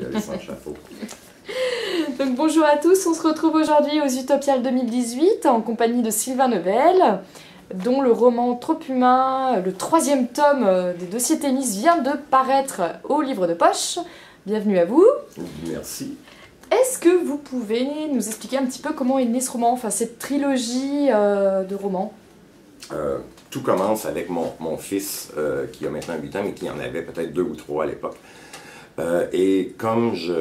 j'avais son chapeau. Donc bonjour à tous, on se retrouve aujourd'hui aux Utopiales 2018 en compagnie de Sylvain Neuvel, dont le roman Trop humain, le 3e tome des dossiers tennis vient de paraître au livre de poche. Bienvenue à vous. Merci. Est-ce que vous pouvez nous expliquer un petit peu comment est né ce roman, enfin cette trilogie de romans? Tout commence avec mon fils qui a maintenant 8 ans, mais qui en avait peut-être 2 ou 3 à l'époque. Et comme je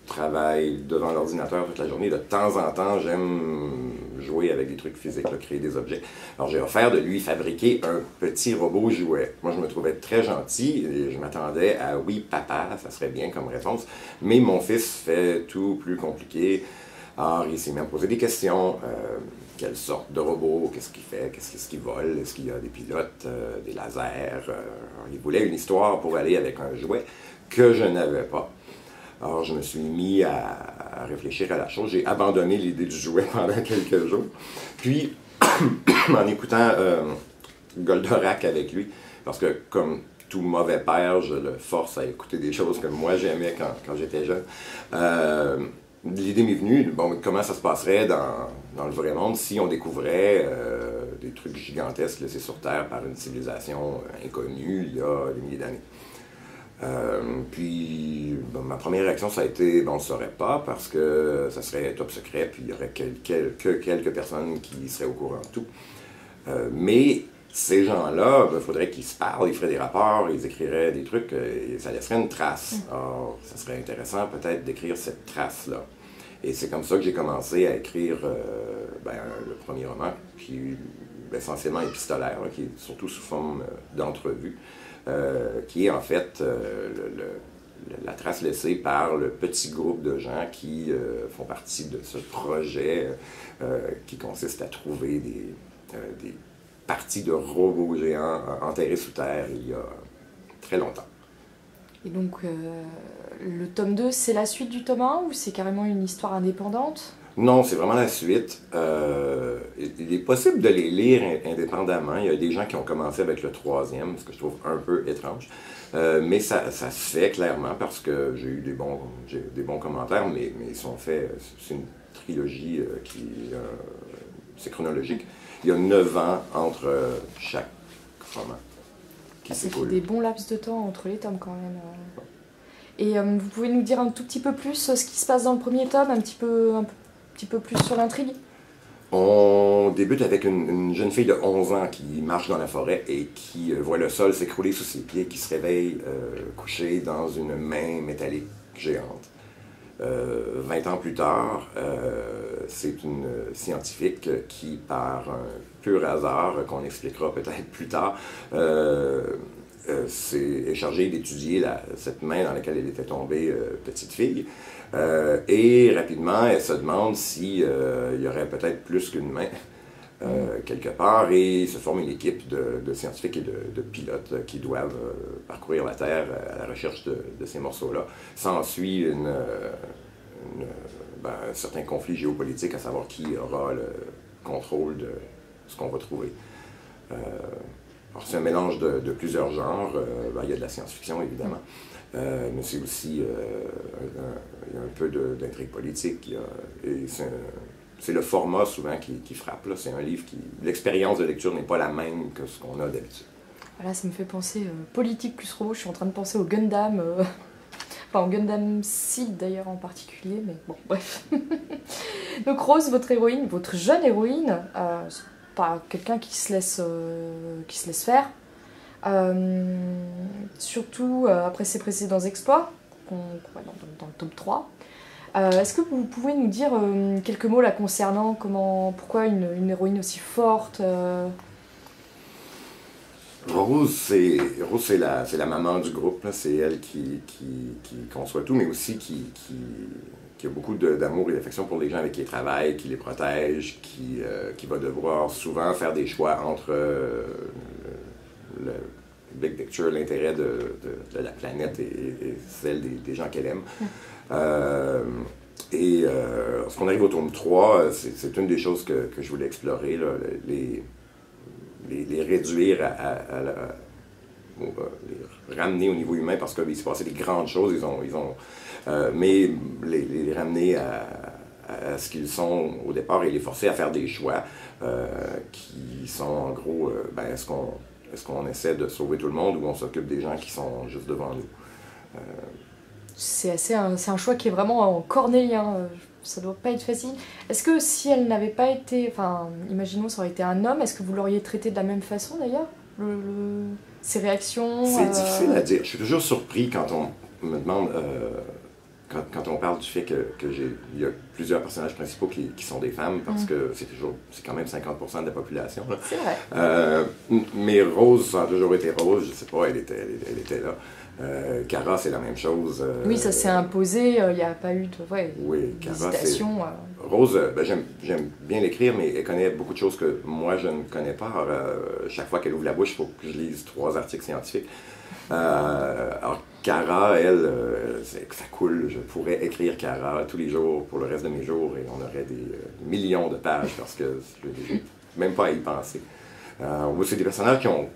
travaille devant l'ordinateur toute la journée, de temps en temps, j'aime jouer avec des trucs physiques, là, créer des objets. Alors j'ai offert de lui fabriquer un petit robot jouet. Moi, je me trouvais très gentil et je m'attendais à « oui, papa », ça serait bien comme réponse. Mais mon fils fait tout plus compliqué. Alors, il s'est même posé des questions. Quelle sorte de robot? Qu'est-ce qu'il fait? Qu'est-ce qu'il vole? Est-ce qu'il y a des pilotes, des lasers? Il voulait une histoire pour aller avec un jouet que je n'avais pas. Alors, je me suis mis à réfléchir à la chose. J'ai abandonné l'idée du jouet pendant quelques jours. Puis, en écoutant Goldorak avec lui, parce que comme tout mauvais père, je le force à écouter des choses que moi j'aimais quand j'étais jeune. L'idée m'est venue, bon, comment ça se passerait dans le vrai monde si on découvrait des trucs gigantesques laissés sur Terre par une civilisation inconnue il y a des milliers d'années. Puis, bon, ma première réaction, ça a été, bon, on ne saurait pas parce que ça serait top secret, puis il y aurait quelques personnes qui seraient au courant de tout. Mais ces gens-là, il faudrait qu'ils se parlent, ils feraient des rapports, ils écriraient des trucs, et ça laisserait une trace. Alors, ça serait intéressant peut-être d'écrire cette trace-là. Et c'est comme ça que j'ai commencé à écrire le premier roman, qui est essentiellement épistolaire, là, qui est surtout sous forme d'entrevue, qui est en fait la trace laissée par le petit groupe de gens qui font partie de ce projet qui consiste à trouver des partie de robots géants enterrés sous terre il y a très longtemps. Et donc, le tome 2, c'est la suite du tome 1 ou c'est carrément une histoire indépendante? Non, c'est vraiment la suite. Il est possible de les lire indépendamment. Il y a des gens qui ont commencé avec le 3e, ce que je trouve un peu étrange. Mais ça se fait clairement parce que j'ai eu des bons commentaires, mais ils sont faits. C'est une trilogie c'est chronologique. Il y a 9 ans entre chaque roman qui s'écoule. Ça fait des bons laps de temps entre les tomes quand même. Et vous pouvez nous dire un tout petit peu plus ce qui se passe dans le premier tome, un petit peu plus sur l'intrigue? On débute avec une jeune fille de 11 ans qui marche dans la forêt et qui voit le sol s'écrouler sous ses pieds, qui se réveille couchée dans une main métallique géante. 20 ans plus tard, c'est une scientifique qui, par un pur hasard, qu'on expliquera peut-être plus tard, est chargée d'étudier cette main dans laquelle elle était tombée, petite fille. Et rapidement, elle se demande s'il y aurait peut-être plus qu'une main quelque part, et se forme une équipe de scientifiques et de pilotes qui doivent parcourir la Terre à la recherche de ces morceaux-là. S'ensuit un certain conflit géopolitique, à savoir qui aura le contrôle de ce qu'on va trouver. Alors c'est un mélange de plusieurs genres. Il y a de la science-fiction, évidemment, mais c'est aussi il y a un peu d'intrigue politique. C'est le format souvent qui frappe. C'est un livre qui... L'expérience de lecture n'est pas la même que ce qu'on a d'habitude. Voilà, ça me fait penser politique plus robot. Je suis en train de penser au Gundam. Enfin, au Gundam Seed d'ailleurs en particulier, mais bon, bref. Donc Rose, votre héroïne, votre jeune héroïne, c'est pas quelqu'un qui se laisse faire. Surtout après ses précédents exploits, qu'on voit dans le tome 3. Est-ce que vous pouvez nous dire quelques mots la concernant, pourquoi une héroïne aussi forte Rose, c'est la maman du groupe, c'est elle qui conçoit tout, mais aussi qui a beaucoup d'amour et d'affection pour les gens avec qui elle travaille, qui les protège, qui va devoir souvent faire des choix entre le big picture, l'intérêt de la planète et celle des gens qu'elle aime. Lorsqu'on arrive au tome 3, c'est une des choses que je voulais explorer, là, les réduire les ramener au niveau humain parce qu'il s'est passé des grandes choses, mais les ramener à ce qu'ils sont au départ et les forcer à faire des choix qui sont en gros, est-ce qu'on essaie de sauver tout le monde ou on s'occupe des gens qui sont juste devant nous? C'est un choix qui est vraiment cornélien. Ça doit pas être facile. Est-ce que si elle n'avait pas été, enfin, imaginons ça aurait été un homme, est-ce que vous l'auriez traité de la même façon d'ailleurs, ses réactions? C'est difficile à dire. Je suis toujours surpris quand on me demande, quand on parle du fait il y a plusieurs personnages principaux qui sont des femmes, parce que c'est quand même 50% de la population. C'est vrai. Mais Rose, ça a toujours été Rose, je sais pas, elle était là. Cara, c'est la même chose. Oui, ça s'est imposé, il n'y a pas eu d'hésitation. Rose, j'aime bien l'écrire, mais elle connaît beaucoup de choses que moi, je ne connais pas. Alors, chaque fois qu'elle ouvre la bouche, il faut que je lise 3 articles scientifiques. Alors, Cara, elle, ça coule. Je pourrais écrire Cara tous les jours pour le reste de mes jours et on aurait des millions de pages parce que je n'ai même pas à y penser. C'est des personnages qui ont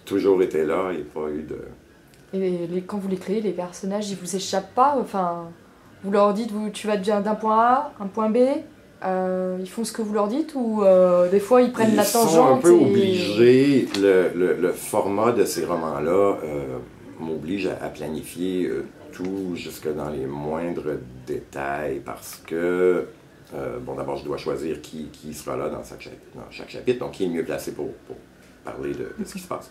toujours été là, il n'y a pas eu de... Et quand vous les créez, les personnages, ils vous échappent pas? Enfin, vous leur dites, tu vas d'un point A, un point B, ils font ce que vous leur dites ou des fois ils prennent la tangente? Ils sont un peu obligés. Le format de ces romans-là m'oblige à planifier tout jusque dans les moindres détails parce que, d'abord, je dois choisir qui sera là dans chaque chapitre, donc qui est mieux placé pour parler de ce qui se passe.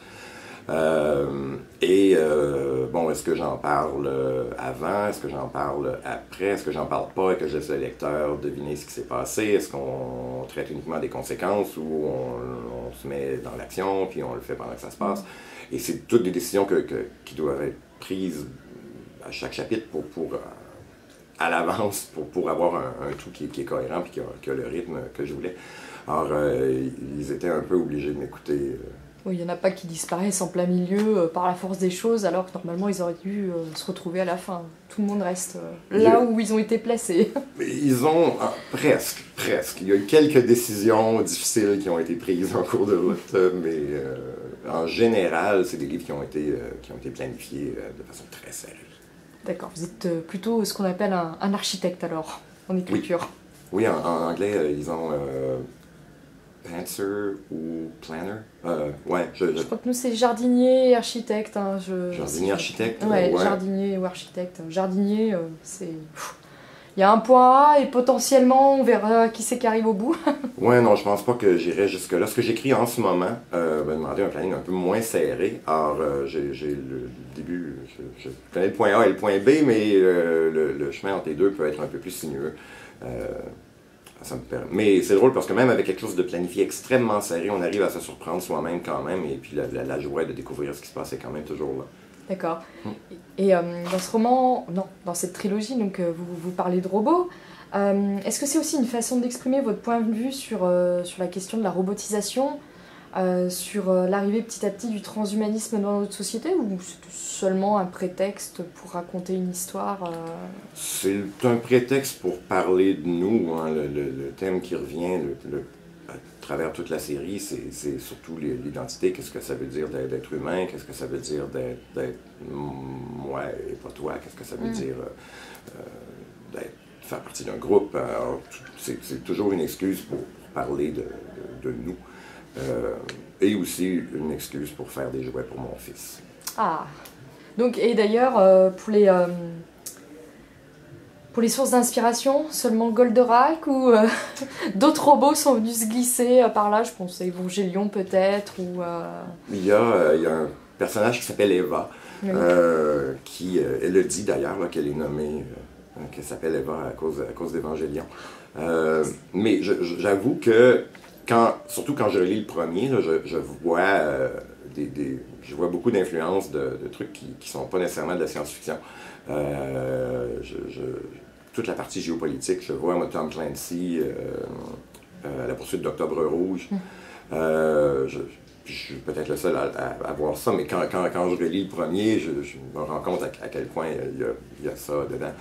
Est-ce que j'en parle avant? Est-ce que j'en parle après? Est-ce que j'en parle pas et que je laisse le lecteur deviner ce qui s'est passé? Est-ce qu'on traite uniquement des conséquences ou on se met dans l'action puis on le fait pendant que ça se passe? Et c'est toutes des décisions qui doivent être prises à chaque chapitre à l'avance pour avoir un tout qui est cohérent et qui a le rythme que je voulais. Alors, ils étaient un peu obligés de m'écouter. Oui, il n'y en a pas qui disparaissent en plein milieu par la force des choses, alors que normalement ils auraient dû se retrouver à la fin. Tout le monde reste là où ils ont été placés. Ils ont presque. Il y a eu quelques décisions difficiles qui ont été prises en cours de route, mais en général, c'est des livres qui ont été planifiés de façon très sérieuse. D'accord, vous êtes plutôt ce qu'on appelle un architecte alors, en écriture. Oui, en anglais, ils ont... Pantser ou planner? Je crois que nous c'est jardinier et architecte. Jardinier, architecte? Ouais, jardinier ou architecte. Jardinier, c'est... Il y a un point A et potentiellement on verra qui c'est qui arrive au bout. Non, je pense pas que j'irai jusque-là. Ce que j'écris en ce moment va demander un planning un peu moins serré. Alors, j'ai le début, je connais le point A et le point B, mais le chemin entre les deux peut être un peu plus sinueux. Mais c'est drôle parce que même avec quelque chose de planifié extrêmement serré, on arrive à se surprendre soi-même quand même, et puis la joie de découvrir ce qui se passe est quand même toujours là. D'accord. Et dans ce roman, dans cette trilogie, donc vous parlez de robots. Est-ce que c'est aussi une façon d'exprimer votre point de vue sur la question de la robotisation, sur l'arrivée petit à petit du transhumanisme dans notre société, ou c'est seulement un prétexte pour raconter une histoire? C'est un prétexte pour parler de nous. Hein. Le thème qui revient à travers toute la série, c'est surtout l'identité. Qu'est-ce que ça veut dire d'être humain? Qu'est-ce que ça veut dire d'être moi et pas toi? Qu'est-ce que ça veut dire faire partie d'un groupe? C'est toujours une excuse pour parler de nous. Et aussi une excuse pour faire des jouets pour mon fils. Ah, donc, et d'ailleurs, pour les sources d'inspiration, seulement Goldorak ou d'autres robots sont venus se glisser par là? Je pense à Evangelion peut-être ou... Il y a un personnage qui s'appelle Eva, qui, elle le dit d'ailleurs, qu'elle est nommée, qu'elle s'appelle Eva à cause d'Evangelion. Mais j'avoue que surtout quand je lis le premier, là, je vois beaucoup d'influences de trucs qui ne sont pas nécessairement de la science-fiction. Toute la partie géopolitique, je vois Tom Clancy à la poursuite d'Octobre Rouge. Je suis peut-être le seul à voir ça, mais quand je relis le premier, je me rends compte à quel point il y a ça dedans.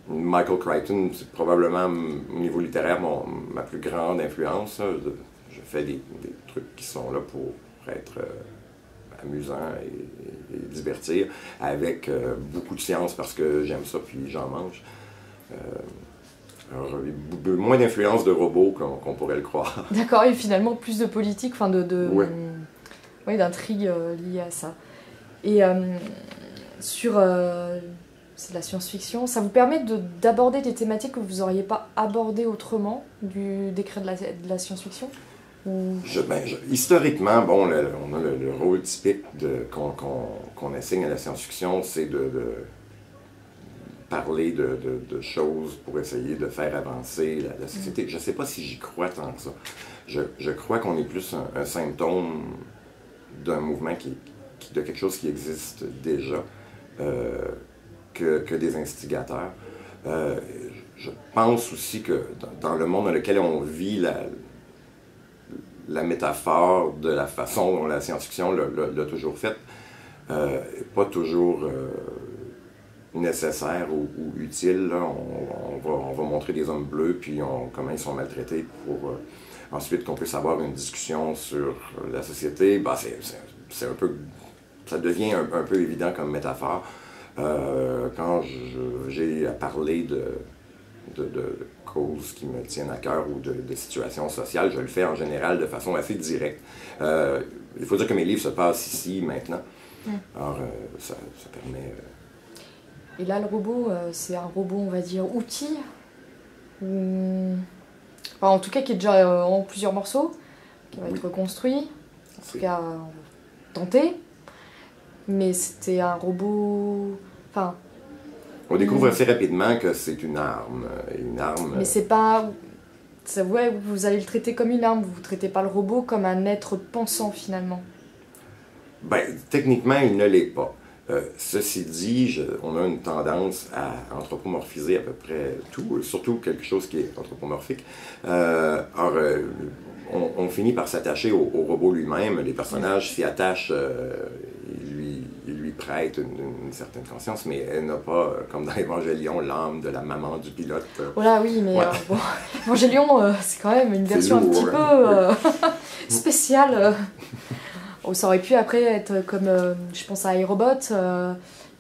Michael Crichton, c'est probablement, au niveau littéraire, ma plus grande influence. Je fais des trucs qui sont là pour être amusant et divertir, avec beaucoup de science parce que j'aime ça, puis j'en mange. Alors, moins d'influence de robots qu'on pourrait le croire. D'accord, et finalement plus de politique, enfin Ouais. ouais, d'intrigue liée à ça. Et sur c'est de la science-fiction, ça vous permet d'aborder des thématiques que vous n'auriez pas abordées autrement, d'écrire de la science-fiction ou... Historiquement, bon, on a le rôle typique qu'on assigne à la science-fiction, c'est de parler de choses pour essayer de faire avancer la société. Je ne sais pas si j'y crois tant que ça. Je crois qu'on est plus un symptôme d'un mouvement de quelque chose qui existe déjà que des instigateurs. Je pense aussi que dans le monde dans lequel on vit, la métaphore de la façon dont la science-fiction l'a toujours faite, pas toujours nécessaire ou utile. Là. On va montrer des hommes bleus, puis comment ils sont maltraités pour ensuite qu'on puisse avoir une discussion sur la société. Ben, c'est un peu, ça devient un peu évident comme métaphore. Quand j'ai à parler de causes qui me tiennent à cœur ou de situations sociales, je le fais en général de façon assez directe. Il faut dire que mes livres se passent ici, maintenant. Alors, ça permet... Et là, le robot, c'est un robot, on va dire, outil ou... Enfin, en tout cas, qui est déjà en plusieurs morceaux, qui va être construit, en tout cas tenté. Mais c'était un robot... Enfin... On découvre assez rapidement que c'est une arme. Mais c'est pas... Ouais, vous allez le traiter comme une arme, vous ne traitez pas le robot comme un être pensant, finalement. Ben, techniquement, il ne l'est pas. Ceci dit, on a une tendance à anthropomorphiser à peu près tout, surtout quelque chose qui est anthropomorphique. Alors, on finit par s'attacher au robot lui-même. Les personnages s'y attachent, ils lui prêtent une certaine conscience, mais elle n'a pas, comme dans Évangélion, l'âme de la maman du pilote. Oh là oui, mais ouais. Bon, Évangélion, c'est quand même une version lourd, un petit peu spéciale. Oh, ça aurait pu après être comme, je pense à iRobot,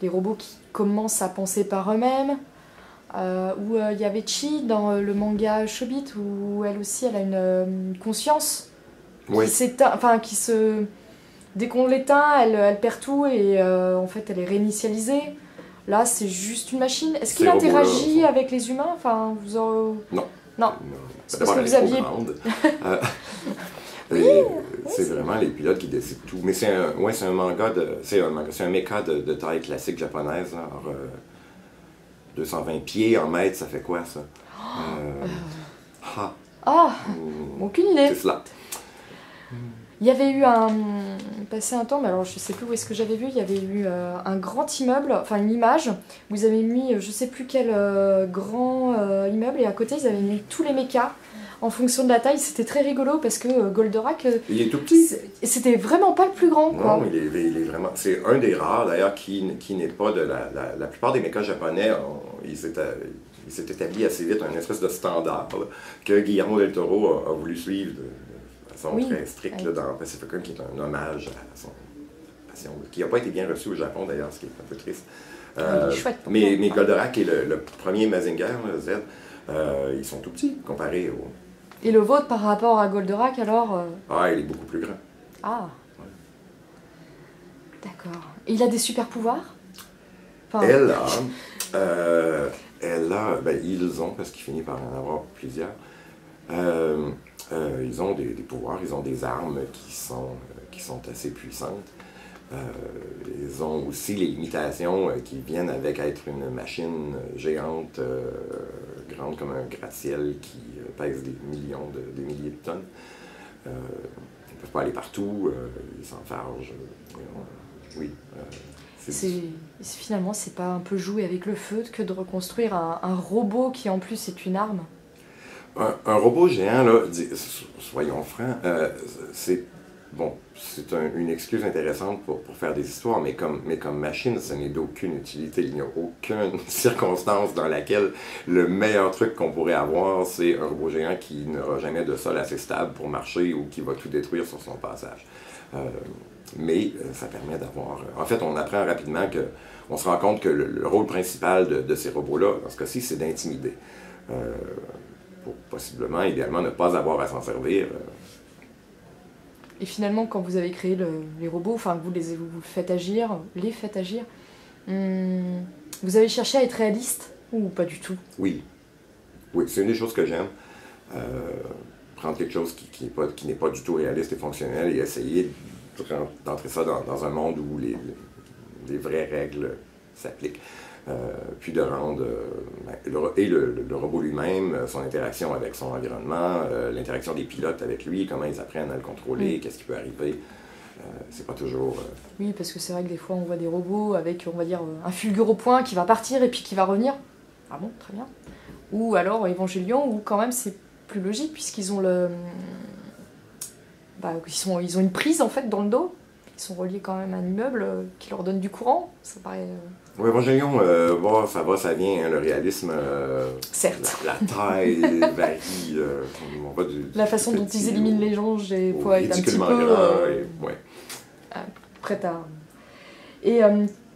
les robots qui commencent à penser par eux-mêmes. Ou il y avait Chi dans le manga Chobit, où elle aussi elle a une conscience qui s'éteint, enfin qui se... Dès qu'on l'éteint, elle perd tout et en fait elle est réinitialisée. Là c'est juste une machine. Est-ce qu'il interagit avec les humains? Enfin, Non. C'est parce que vous aviez... C'est vraiment les pilotes qui décident tout. Mais c'est un manga c'est un mecha de taille classique japonaise. Alors, 220 pieds en mètres, ça fait quoi ça? Aucune idée. C'est cela. Il y avait eu passé un temps, mais alors je sais plus où est-ce que j'avais vu, il y avait eu un grand immeuble, enfin une image, où ils avaient mis je sais plus quel grand immeuble, et à côté ils avaient mis tous les mechas en fonction de la taille. C'était très rigolo parce que Goldorak, il est tout petit. C'était vraiment pas le plus grand, quoi. Non, il est vraiment... C'est un des rares d'ailleurs qui n'est pas de la plupart des mechas japonais, il s'est établi assez vite un espèce de standard là, que Guillermo del Toro a voulu suivre de façon très stricte là, dans Pacific Rim, qui est un hommage à son passion, qui n'a pas été bien reçu au Japon d'ailleurs, ce qui est un peu triste. Chouette, mais Goldorak et le premier Mazinger, Z, ils sont tout petits comparés au... Et le vôtre par rapport à Goldorak alors il est beaucoup plus grand. Ah. Ouais. D'accord. Et il a des super pouvoirs? Enfin... ils ont, parce qu'il finit par en avoir plusieurs, ils ont des pouvoirs, ils ont des armes qui sont assez puissantes. Ils ont aussi les limitations qui viennent avec être une machine géante, grande comme un gratte-ciel qui pèse des milliers de tonnes. Ils ne peuvent pas aller partout, ils s'enfargent. Finalement, c'est pas un peu jouer avec le feu que de reconstruire un robot qui en plus est une arme? Un robot géant, là, soyons francs, c'est une excuse intéressante pour faire des histoires, mais comme machine, ça n'est d'aucune utilité. Il n'y a aucune circonstance dans laquelle le meilleur truc qu'on pourrait avoir, c'est un robot géant qui n'aura jamais de sol assez stable pour marcher ou qui va tout détruire sur son passage. Mais ça permet d'avoir... En fait, on apprend rapidement que... On se rend compte que le rôle principal de ces robots-là, dans ce cas-ci, c'est d'intimider. Pour possiblement, idéalement, ne pas avoir à s'en servir. Et finalement, quand vous avez créé les robots, enfin, vous les faites agir, vous avez cherché à être réaliste ou pas du tout? Oui. Oui, c'est une des choses que j'aime. Prendre quelque chose qui n'est pas du tout réaliste et fonctionnel et essayer d'entrer ça dans un monde où les vraies règles s'appliquent. Puis de rendre le robot lui-même, son interaction avec son environnement, l'interaction des pilotes avec lui, comment ils apprennent à le contrôler, qu'est-ce qui peut arriver. C'est pas toujours... Oui, parce que c'est vrai que des fois on voit des robots avec, on va dire, un fulgure au point qui va partir et puis qui va revenir. Ah bon, très bien. Ou alors Evangelion, où quand même c'est plus logique puisqu'ils ont ils ont une prise en fait dans le dos. Ils sont reliés quand même à un immeuble qui leur donne du courant. Ça paraît... Oui, Evangelion, ça va, ça vient, hein, le réalisme. Certes. La taille varie. On va la façon dont ils éliminent les gens, j'ai faut être un petit peu ouais. prête à... Et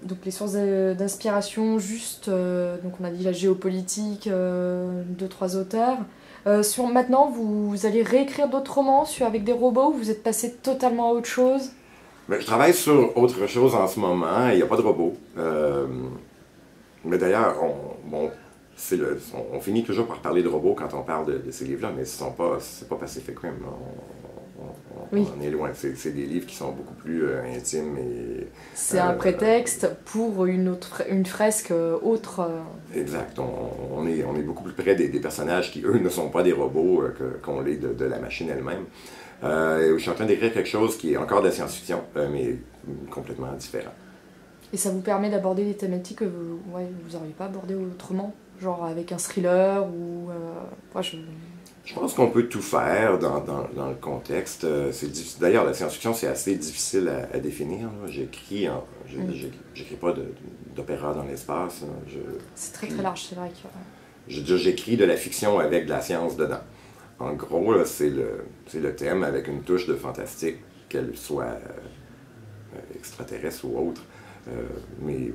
donc les sources d'inspiration, juste, donc on a dit la géopolitique, 2-3 auteurs. Maintenant, vous allez réécrire d'autres romans avec des robots, ou vous êtes passé totalement à autre chose? Ben, je travaille sur autre chose en ce moment, il n'y a pas de robot. Mais d'ailleurs, on finit toujours par parler de robots quand on parle de ces livres-là, mais c'est pas Pacific Rim. Oui. On est loin. C'est des livres qui sont beaucoup plus intimes. C'est un prétexte pour une fresque autre. Exact. On est beaucoup plus près des personnages qui, eux, ne sont pas des robots qu'on l'est de la machine elle-même. Je suis en train d'écrire quelque chose qui est encore de la science-fiction, mais complètement différent. Et ça vous permet d'aborder des thématiques que vous n'auriez pas abordées autrement, genre avec un thriller ou... Je pense qu'on peut tout faire dans le contexte. D'ailleurs, la science-fiction, c'est assez difficile à définir. J'écris pas d'opéra dans l'espace. C'est très très large, c'est vrai que... J'écris de la fiction avec de la science dedans. En gros, c'est le thème avec une touche de fantastique, qu'elle soit extraterrestre ou autre. Mais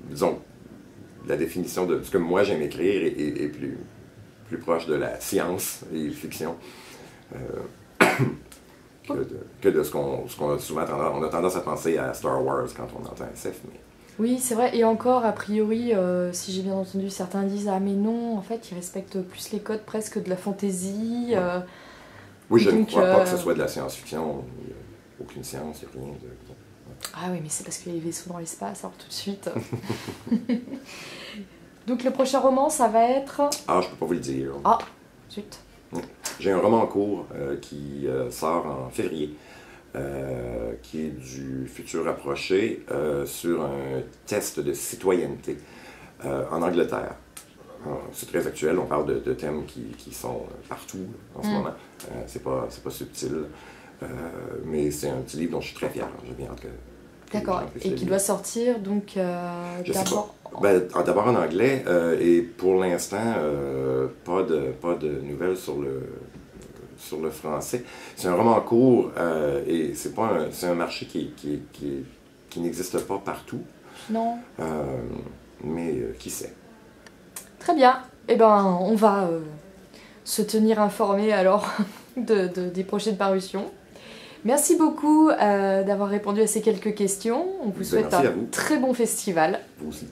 disons, la définition de ce que moi j'aime écrire est plus proche de la science et fiction que de ce qu'on a souvent tendance. On a tendance à penser à Star Wars quand on entend SF. Mais... Oui, c'est vrai. Et encore, a priori, si j'ai bien entendu, certains disent « Ah mais non, en fait, ils respectent plus les codes presque de la fantaisie. Ouais. Oui, je ne crois pas que ce soit de la science-fiction. Il n'y a aucune science, il n'y a rien de... Ah oui, mais c'est parce qu'il y a les vaisseaux dans l'espace, alors tout de suite. Donc le prochain roman, ça va être... Ah, je peux pas vous le dire. Ah, zut. J'ai un roman en cours qui sort en février, qui est du futur approché, sur un test de citoyenneté en Angleterre. C'est très actuel, on parle de thèmes qui sont partout en ce moment. C'est pas subtil, mais c'est un petit livre dont je suis très fier. J'ai bien hâte que... D'accord, et qui doit sortir donc d'abord... D'abord en anglais, et pour l'instant, pas de nouvelles sur le français. C'est un roman court, et c'est un marché qui n'existe pas partout. Non. Mais qui sait. Très bien. Eh ben, on va se tenir informé alors des prochaines parutions. Merci beaucoup d'avoir répondu à ces quelques questions. On vous souhaite un très bon festival. Vous aussi.